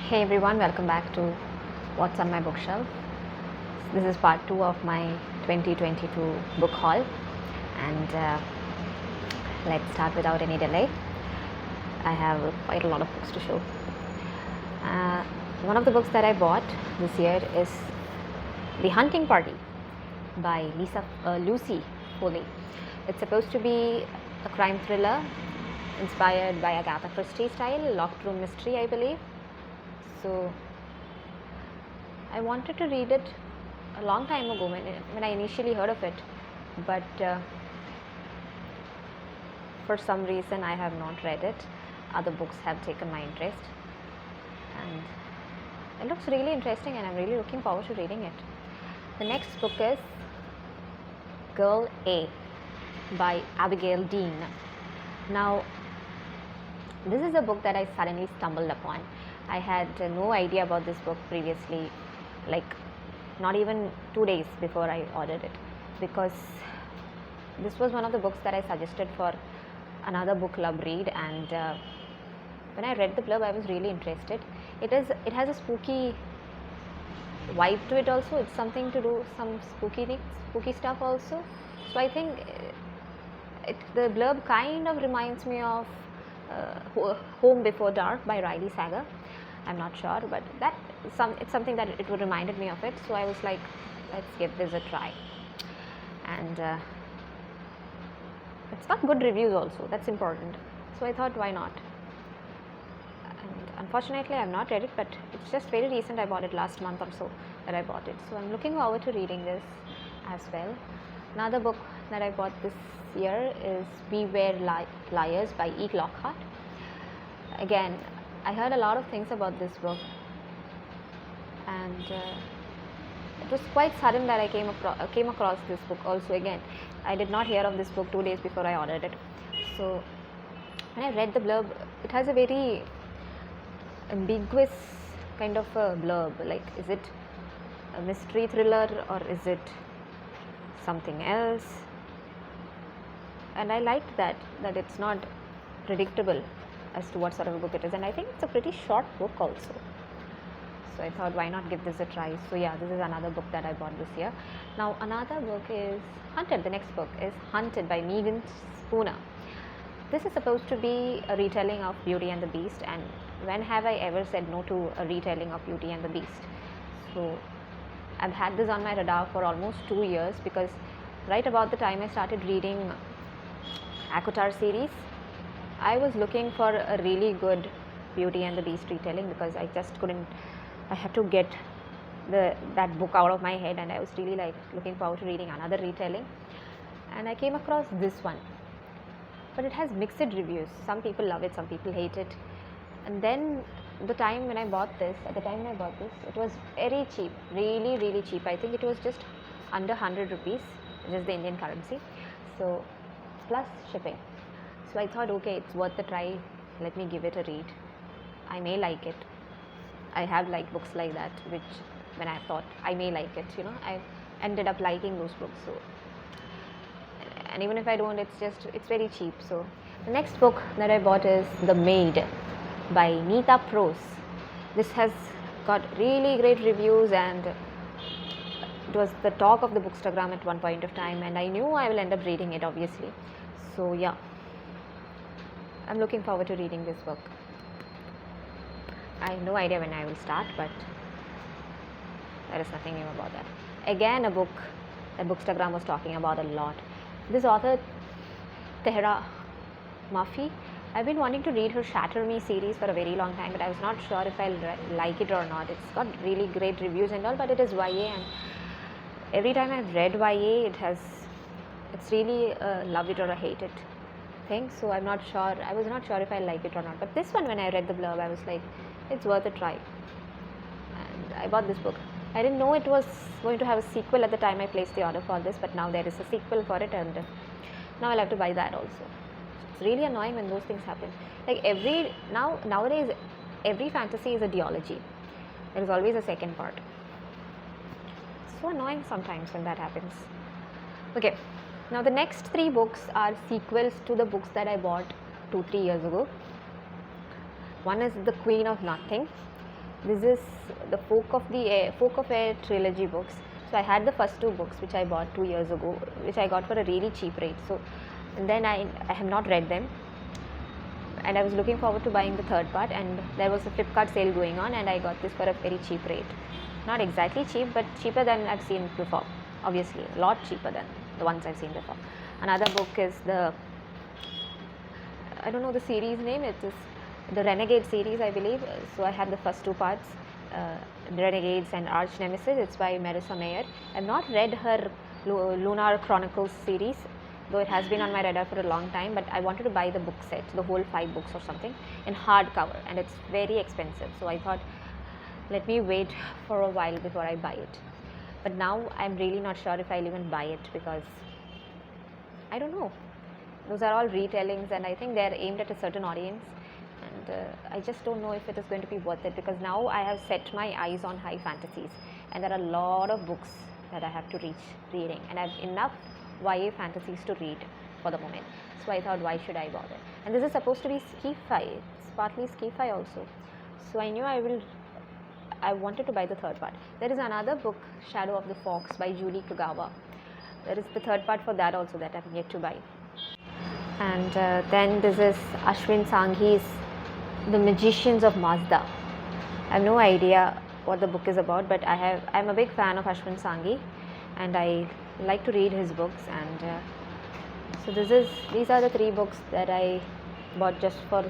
Hey everyone, welcome back to What's on My Bookshelf. This is part 2 of my 2022 book haul, and let's start without any delay. I have quite a lot of books to show. One of the books that I bought this year is The Hunting Party by Lucy Foley. It's supposed to be a crime thriller inspired by Agatha Christie style, locked room mystery, I believe. So I wanted to read it a long time ago when I initially heard of it, but for some reason I have not read it. Other books have taken my interest, and it looks really interesting, and I'm really looking forward to reading it. The next book is Girl A by Abigail Dean. Now, this is a book that I suddenly stumbled upon. I had no idea about this book previously, like not even 2 days before I ordered it, because this was one of the books that I suggested for another book club read, and when I read the blurb I was really interested. It has a spooky vibe to it also. It's something to do some spooky stuff also. So I think the blurb kind of reminds me of Home Before Dark by Riley Sager. I'm not sure, but it's something that it reminded me of it. So I was like, let's give this a try. And it's got good reviews also. That's important. So I thought, why not? And unfortunately, I've not read it, but it's just very recent. I bought it last month or so that I bought it. So I'm looking forward to reading this as well. Another book that I bought this year is Beware Liars by E. Lockhart. Again, I heard a lot of things about this book, and it was quite sudden that I came across this book also. Again, I did not hear of this book 2 days before I ordered it. So when I read the blurb, it has a very ambiguous kind of a blurb, like is it a mystery thriller or is it something else? And I liked that it's not predictable as to what sort of a book it is, and I think it's a pretty short book also. So I thought, why not give this a try? So yeah, this is another book that I bought this year. Now another book is Hunted. The next book is Hunted by Megan Spooner. This is supposed to be a retelling of Beauty and the Beast, and when have I ever said no to a retelling of Beauty and the Beast? So I've had this on my radar for almost 2 years, because right about the time I started reading ACOTAR series, I was looking for a really good Beauty and the Beast retelling, because I just couldn't. I had to get that book out of my head, and I was really like looking forward to reading another retelling, and I came across this one, but it has mixed reviews. Some people love it, some people hate it. And then at the time when I bought this, it was very cheap, really cheap. I think it was just under 100 rupees, which is the Indian currency, so plus shipping. So I thought, okay, it's worth a try. Let me give it a read. I may like it. I have liked books like that, which when I thought I may like it, I ended up liking those books. So, and even if I don't, it's very cheap. So the next book that I bought is The Maid by Neeta Prose. This has got really great reviews, and it was the talk of the Bookstagram at one point of time, and I knew I will end up reading it, obviously. So yeah, I'm looking forward to reading this book. I have no idea when I will start, but there is nothing new about that. Again, a book that Bookstagram was talking about a lot. This author, Tehra Mafi, I've been wanting to read her Shatter Me series for a very long time, but I was not sure if I'll like it or not. It's got really great reviews and all, but it is YA, and every time I've read YA, it's really a love it or a hate it thing. So I was not sure if I like it or not. But this one, when I read the blurb, I was like, it's worth a try, and I bought this book. I didn't know it was going to have a sequel at the time I placed the order for this, but now there is a sequel for it, and now I'll have to buy that also. It's really annoying when those things happen. Like nowadays, every fantasy is a duology. There is always a second part. It's so annoying sometimes when that happens. Okay, now the next 3 books are sequels to the books that I bought 2-3 years ago. One is The Queen of Nothing This is the Folk of Air trilogy books. So I had the first 2 books which I bought 2 years ago, which I got for a really cheap rate. So and then I have not read them, and I was looking forward to buying the third part, and there was a Flipkart sale going on, and I got this for a very cheap rate. Not exactly cheap, but cheaper than I've seen before. Obviously, a lot cheaper than the ones I've seen before. Another book is I don't know the series name. It is the Renegade series, I believe. So I have the first 2 parts, Renegades and Arch Nemesis. It's by Marissa Mayer. I've not read her Lunar Chronicles series, though it has been on my radar for a long time, but I wanted to buy the book set, the whole 5 books or something, in hardcover, and it's very expensive. So I thought, let me wait for a while before I buy it. But now I'm really not sure if I'll even buy it, because I don't know. Those are all retellings, and I think they're aimed at a certain audience, and I just don't know if it is going to be worth it, because now I have set my eyes on high fantasies, and there are a lot of books that I have to reading, and I have enough YA fantasies to read for the moment. So I thought, why should I bother? And this is supposed to be sci-fi. It's partly sci-fi also. So I knew I wanted to buy the third part. There is another book, Shadow of the Fox by Julie Kagawa. There is the third part for that also that I've yet to buy. And then this is Ashwin Sanghi's The Magicians of Mazda. I have no idea what the book is about, but I'm a big fan of Ashwin Sanghi, and I like to read his books. And so these are the 3 books that I bought just for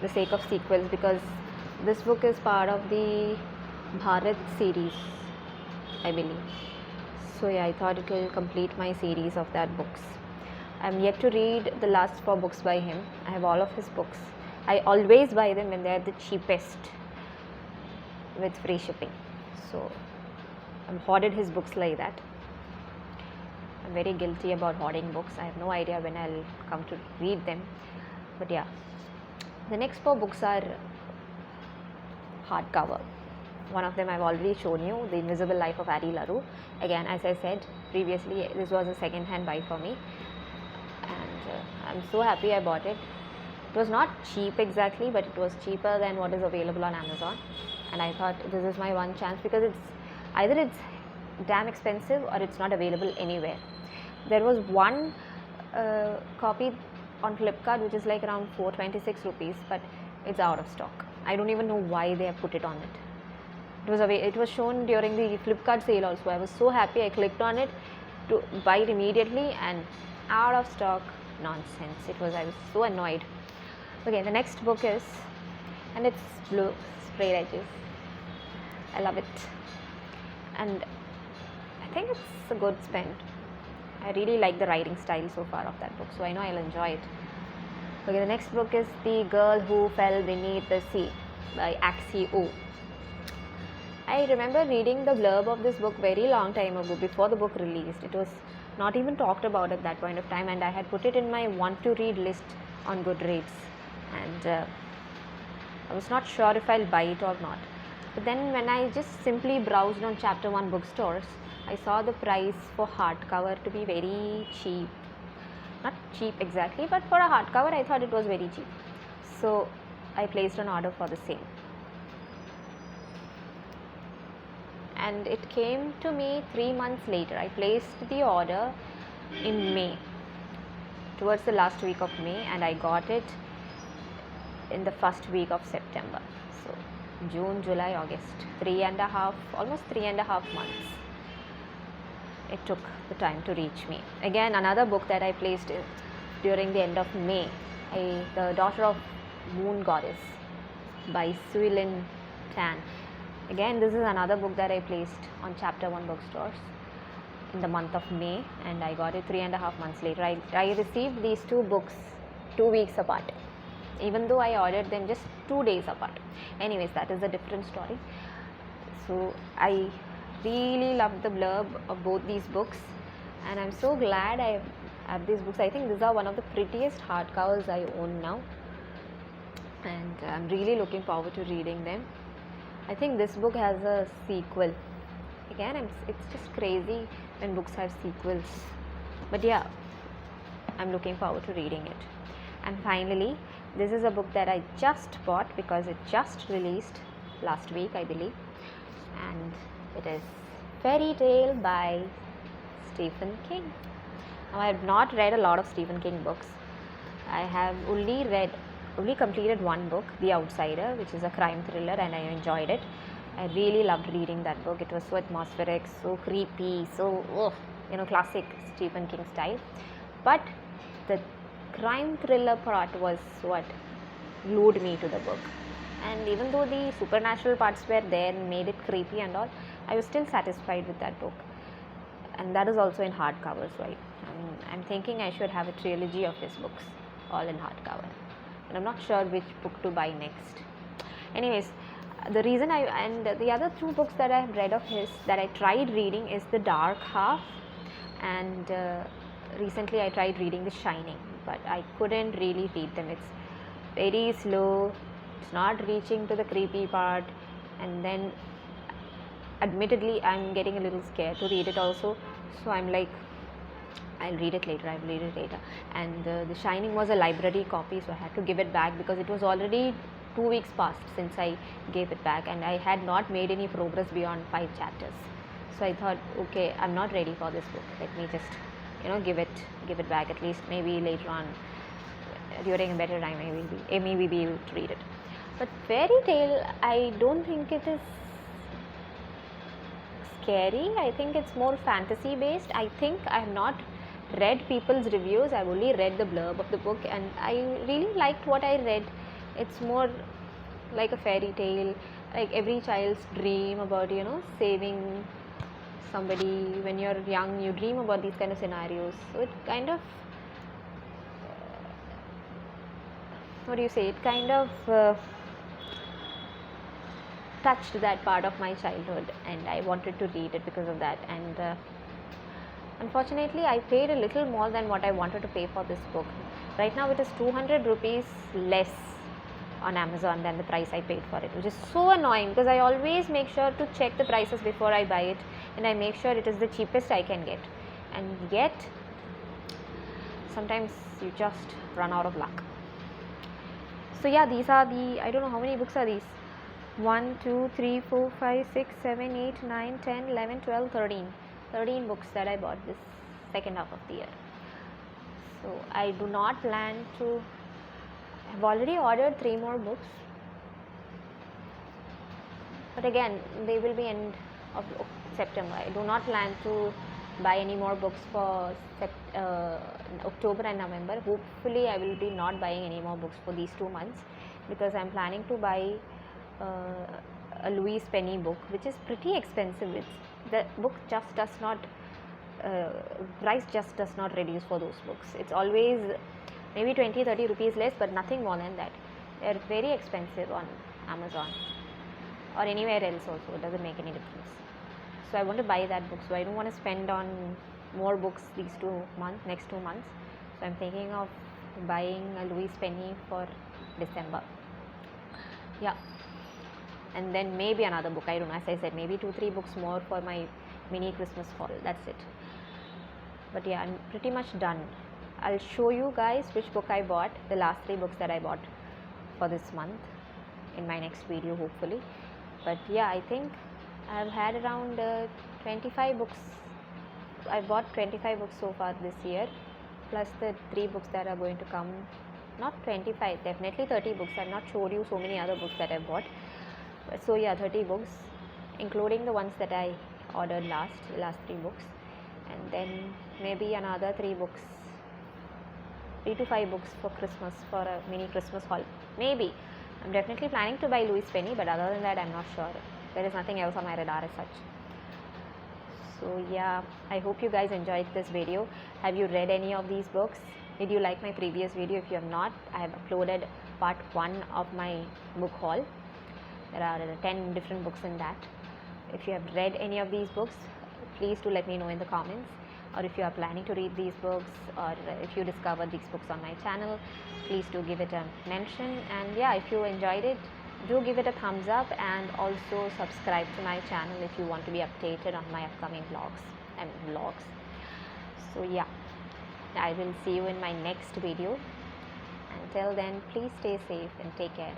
the sake of sequels, because this book is part of the Bharat series, I believe. So yeah, I thought it will complete my series of that books. I'm yet to read the last 4 books by him. I have all of his books. I always buy them when they're the cheapest with free shipping. So I've hoarded his books like that. I'm very guilty about hoarding books. I have no idea when I'll come to read them. But yeah, the next 4 books are hardcover. One of them I've already shown you, The Invisible Life of Addie LaRue. Again, as I said previously, this was a second-hand buy for me, and I'm so happy I bought it. It was not cheap exactly, but it was cheaper than what is available on Amazon, and I thought this is my one chance, because it's damn expensive or it's not available anywhere. There was one copy on Flipkart which is like around 426 rupees, but it's out of stock. I don't even know why they have put it on it. It was shown during the Flipkart sale also. I was so happy. I clicked on it to buy it immediately, and out of stock. Nonsense. I was so annoyed. Okay, the next book is, and it's blue, sprayed edges. I love it, and I think it's a good spend. I really like the writing style so far of that book, so I know I'll enjoy it. Okay, the next book is The Girl Who Fell Beneath the Sea by Axio. I remember reading the blurb of this book very long time ago, before the book released. It was not even talked about at that point of time, and I had put it in my want to read list on Goodreads, and I was not sure if I'll buy it or not. But then when I just simply browsed on Chapter 1 bookstores, I saw the price for hardcover to be very cheap. Not cheap exactly, but for a hardcover I thought it was very cheap. So I placed an order for the same. And it came to me 3 months later. I placed the order in May, towards the last week of May, and I got it in the first week of September. So June, July, August, almost 3.5 months it took the time to reach me. Again, another book that I placed during the end of May, The Daughter of Moon Goddess by Sui Lin Tan. Again, this is another book that I placed on Chapter 1 bookstores in the month of May, and I got it 3.5 months later. I received these 2 books 2 weeks apart, even though I ordered them just 2 days apart. Anyways, that is a different story. So I really loved the blurb of both these books, and I'm so glad I have these books. I think these are one of the prettiest hardcovers I own now, and I'm really looking forward to reading them. I think this book has a sequel. Again, it's just crazy when books have sequels, but yeah, I'm looking forward to reading it. And finally, this is a book that I just bought because it just released, last week, I believe, and it is Fairy Tale by Stephen King. Now, I have not read a lot of Stephen King books. I have only completed one book, The Outsider, which is a crime thriller, and I enjoyed it. I really loved reading that book. It was so atmospheric, so creepy, so classic Stephen King style. But the crime thriller part was what glued me to the book. And even though the supernatural parts were there and made it creepy and all, I was still satisfied with that book. And that is also in hardcover, so I'm thinking I should have a trilogy of his books, all in hardcover. And I'm not sure which book to buy next. Anyways, the reason the other two books that I have read of his that I tried reading is The Dark Half, and recently I tried reading The Shining, but I couldn't really read them. It's very slow, it's not reaching to the creepy part, and then admittedly I'm getting a little scared to read it also, so I'm like, I'll read it later. And The Shining was a library copy, so I had to give it back because it was already 2 weeks past since I gave it back, and I had not made any progress beyond 5 chapters. So I thought, okay, I'm not ready for this book. Let me just give it back. At least maybe later on, during a better time, I maybe be able to read it. But Fairy Tale, I don't think it is scary. I think it's more fantasy based. I think I have not read people's reviews. I've only read the blurb of the book, and I really liked what I read. It's more like a fairy tale, like every child's dream about saving somebody. When you're young, you dream about these kind of scenarios, so it kind of touched that part of my childhood, and I wanted to read it because of that. And unfortunately, I paid a little more than what I wanted to pay for this book. Right now it is 200 rupees less on Amazon than the price I paid for it, which is so annoying because I always make sure to check the prices before I buy it, and I make sure it is the cheapest I can get, and yet sometimes you just run out of luck. So yeah, these are I don't know how many books are these. 1, 2, 3, 4, 5, 6, 7, 8, 9, 10, 11, 12, 13 books that I bought this second half of the year. So I do not plan to. I've already ordered 3 more books, but again they will be end of September. I do not plan to buy any more books for October and November. Hopefully I will be not buying any more books for these 2 months, because I'm planning to buy a Louise Penny book, which is pretty expensive. The book just does not price just does not reduce for those books. It's always maybe 20-30 rupees less, but nothing more than that. They're very expensive on Amazon or anywhere else also. It doesn't make any difference. So I want to buy that book, so I don't want to spend on more books next 2 months. So I'm thinking of buying a Louise Penny for December. Yeah, and then maybe another book. I don't know, as I said, maybe 2-3 books more for my mini Christmas haul. That's it. But yeah, I'm pretty much done. I'll show you guys which book I bought, the last 3 books that I bought for this month, in my next video hopefully. But yeah, I think I've had around 25 books. I bought 25 books so far this year, plus the 3 books that are going to come. Not 25, definitely 30 books. I've not showed you so many other books that I bought. So yeah, 30 books, including the ones that I ordered last 3 books, and then maybe another 3 to 5 books for Christmas, for a mini Christmas haul. Maybe. I'm definitely planning to buy Louise Penny, but other than that I'm not sure. There is nothing else on my radar as such. So yeah, I hope you guys enjoyed this video. Have you read any of these books? Did you like my previous video? If you have not, I have uploaded part 1 of my book haul. There are 10 different books in that. If you have read any of these books, please do let me know in the comments. Or if you are planning to read these books, or if you discovered these books on my channel, please do give it a mention. And yeah, if you enjoyed it, do give it a thumbs up, and also subscribe to my channel if you want to be updated on my upcoming vlogs. So yeah, I will see you in my next video. Until then, please stay safe and take care.